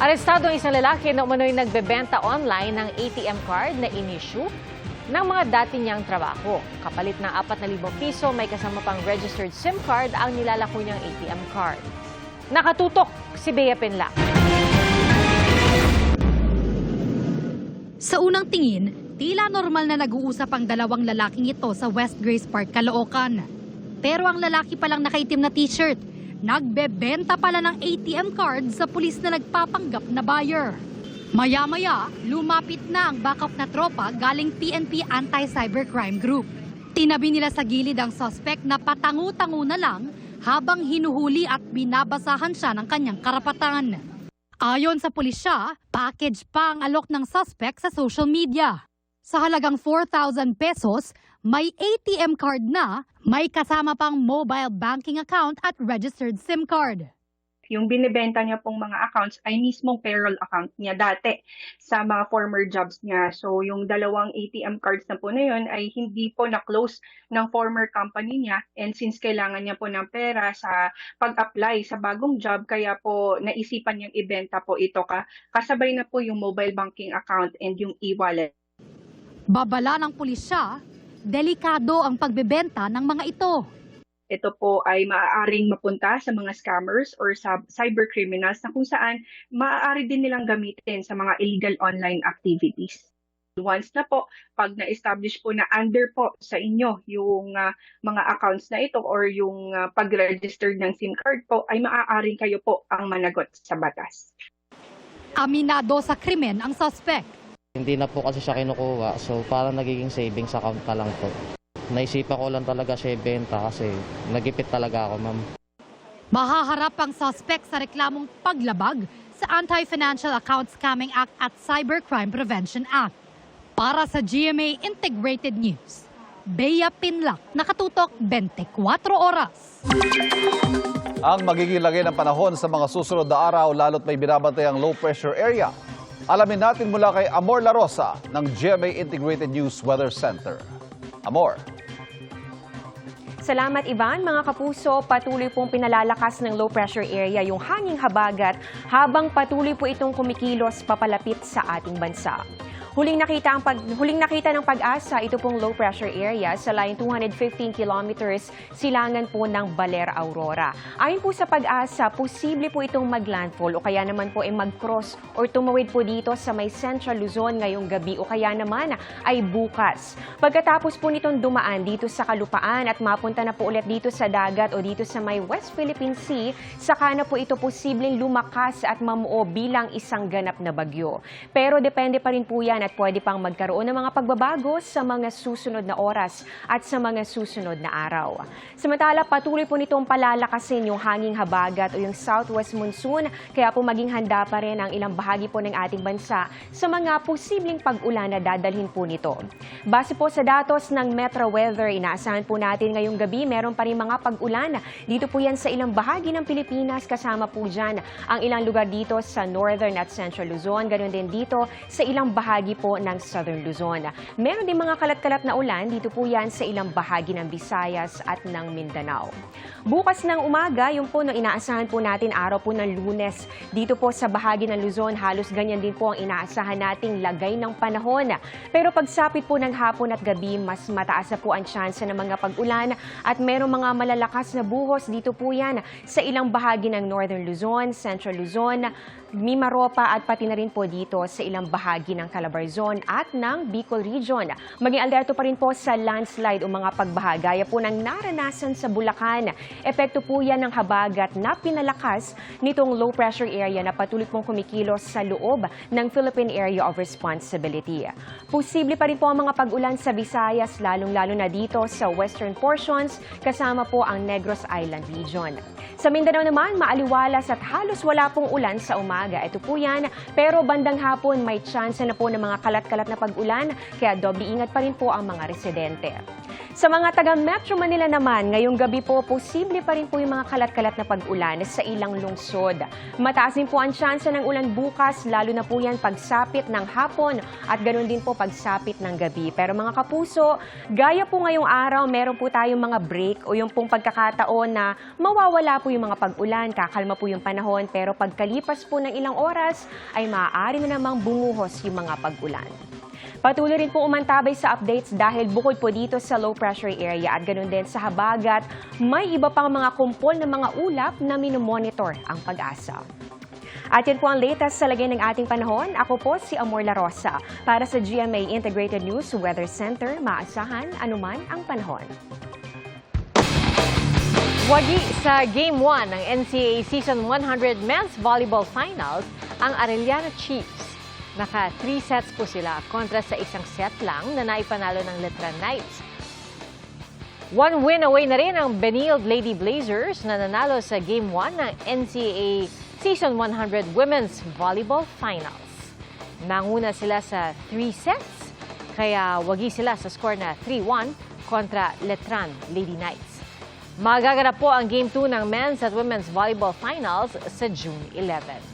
Arestado ang isang lalaki na umano'y nagbebenta online ng ATM card na in-issue ng mga dati niyang trabaho. Kapalit ng 4,000 piso, may kasama pang registered SIM card ang nilalako niyang ATM card. Nakatutok si Bea Pinlac. Sa unang tingin, tila normal na nag-uusap ang dalawang lalaking ito sa West Grace Park, Caloocan. Pero ang lalaki palang nakaitim na t-shirt, nagbebenta pala ng ATM card sa pulis na nagpapanggap na buyer. Maya-maya, lumapit na ang backup na tropa galing PNP Anti-Cybercrime Group. Tinabi nila sa gilid ang suspect na patangu-tangu na lang habang hinuhuli at binabasahan siya ng kanyang karapatan. Ayon sa pulisya, package pa ang alok ng suspect sa social media. Sa halagang 4,000 pesos, may ATM card na, may kasama pang mobile banking account at registered SIM card. Yung binibenta niya pong mga accounts ay mismong payroll account niya dati sa mga former jobs niya. So yung dalawang ATM cards na po na yun ay hindi po na-close ng former company niya. And since kailangan niya po ng pera sa pag-apply sa bagong job, kaya po naisipan niyang ibenta po ito kasabay na po yung mobile banking account and yung e-wallet. Babala ng pulisya, delikado ang pagbebenta ng mga ito. Ito po ay maaaring mapunta sa mga scammers or sa cybercriminals na kung saan maaari din nilang gamitin sa mga illegal online activities. Once na po, pag na-establish po na under po sa inyo yung mga accounts na ito or yung pag-register ng SIM card po, ay maaaring kayo po ang managot sa batas. Aminado sa krimen ang suspect. Hindi na po kasi siya kinukuha, so parang nagiging savings account na lang po. Naisipan ko lang talaga siya ibenta kasi nagipit talaga ako, ma'am. Mahaharap ang suspect sa reklamong paglabag sa Anti-Financial Account Scamming Act at Cybercrime Prevention Act. Para sa GMA Integrated News, Bea Pinlac, nakatutok 24 oras. Ang magiging lagay ng panahon sa mga susunod na araw lalo't may binabatay ang low pressure area. Alamin natin mula kay Amor La Rosa ng GMA Integrated News Weather Center. Amor. Salamat, Ivan. Mga kapuso, patuloy pong pinalalakas ng low pressure area yung hanging habagat habang patuloy po itong kumikilos papalapit sa ating bansa. Huling nakita ng Pag-asa, ito pong low pressure area sa line 215 kilometers silangan po ng Baler, Aurora. Ayon po sa Pag-asa, posible po itong maglandfall o kaya naman po ay mag-cross or tumawid po dito sa may Central Luzon ngayong gabi o kaya naman ay bukas. Pagkatapos po nitong dumaan dito sa kalupaan at mapunta na po ulit dito sa dagat o dito sa may West Philippine Sea, saka na po ito posibleng lumakas at mamuo bilang isang ganap na bagyo. Pero depende pa rin po yan at pwede pang magkaroon ng mga pagbabago sa mga susunod na oras at sa mga susunod na araw. Samantala, patuloy po nitong palalakasin yung hanging habagat o yung southwest monsoon, kaya po maging handa pa rin ang ilang bahagi po ng ating bansa sa mga posibleng pag-ulan na dadalhin po nito. Base po sa datos ng Metro Weather, inaasahan po natin ngayong gabi meron pa rin mga pag-ulan. Dito po yan sa ilang bahagi ng Pilipinas, kasama po dyan ang ilang lugar dito sa Northern at Central Luzon, ganoon din dito sa ilang bahagi po ng Southern Luzon. Meron din mga kalat-kalat na ulan dito po yan sa ilang bahagi ng Visayas at ng Mindanao. Bukas ng umaga, yung po no, inaasahan po natin araw po ng Lunes. Dito po sa bahagi ng Luzon, halos ganyan din po ang inaasahan nating lagay ng panahon. Pero pagsapit po ng hapon at gabi, mas mataas na po ang tsansa ng mga pag-ulan at merong mga malalakas na buhos dito po yan sa ilang bahagi ng Northern Luzon, Central Luzon, Mimaropa at pati na rin po dito sa ilang bahagi ng Calabarzon at ng Bicol Region. Maging alerto pa rin po sa landslide o mga pagbaha gaya po ng naranasan sa Bulacan. Epekto po yan ng habagat na pinalakas nitong low pressure area na patuloy pong kumikilos sa loob ng Philippine Area of Responsibility. Posible pa rin po ang mga pag-ulan sa Visayas, lalong-lalo na dito sa western portions, kasama po ang Negros Island Region. Sa Mindanao naman, maaliwalas at halos wala pong ulan sa umaga. Ito po yan, pero bandang hapon may chance na po ng mga kalat-kalat na pag-ulan, kaya doble ingat pa rin po ang mga residente. Sa mga taga Metro Manila naman, ngayong gabi po, posible pa rin po yung mga kalat-kalat na pag-ulan sa ilang lungsod. Mataas din po ang tsansa ng ulan bukas, lalo na po yan pagsapit ng hapon at ganoon din po pagsapit ng gabi. Pero mga kapuso, gaya po ngayong araw, meron po tayong mga break o yung pong pagkakataon na mawawala po yung mga pag-ulan, kakalma po yung panahon, pero pagkalipas po ng ilang oras ay maaari na namang bumuhos yung mga pag-ulan. Patuloy rin po umantabay sa updates dahil bukod po dito sa low pressure area at ganoon din sa habagat, may iba pang mga kumpol na mga ulap na minomonitor ang Pag-asa. At yan po ang latest sa lagay ng ating panahon. Ako po si Amor La Rosa. Para sa GMA Integrated News Weather Center, maasahan anuman ang panahon. Wagi sa Game 1 ng NCAA Season 100 Men's Volleyball Finals ang Arellano Chiefs. Naka 3 sets po sila kontra sa isang set lang na naipanalo ng Letran Knights. 1 win away na rin ang Benilde Lady Blazers na nanalo sa Game 1 ng NCAA Season 100 Women's Volleyball Finals. Nanguna sila sa 3 sets, kaya wagi sila sa score na 3-1 kontra Letran Lady Knights. Magaganap po ang Game 2 ng Men's at Women's Volleyball Finals sa June 11.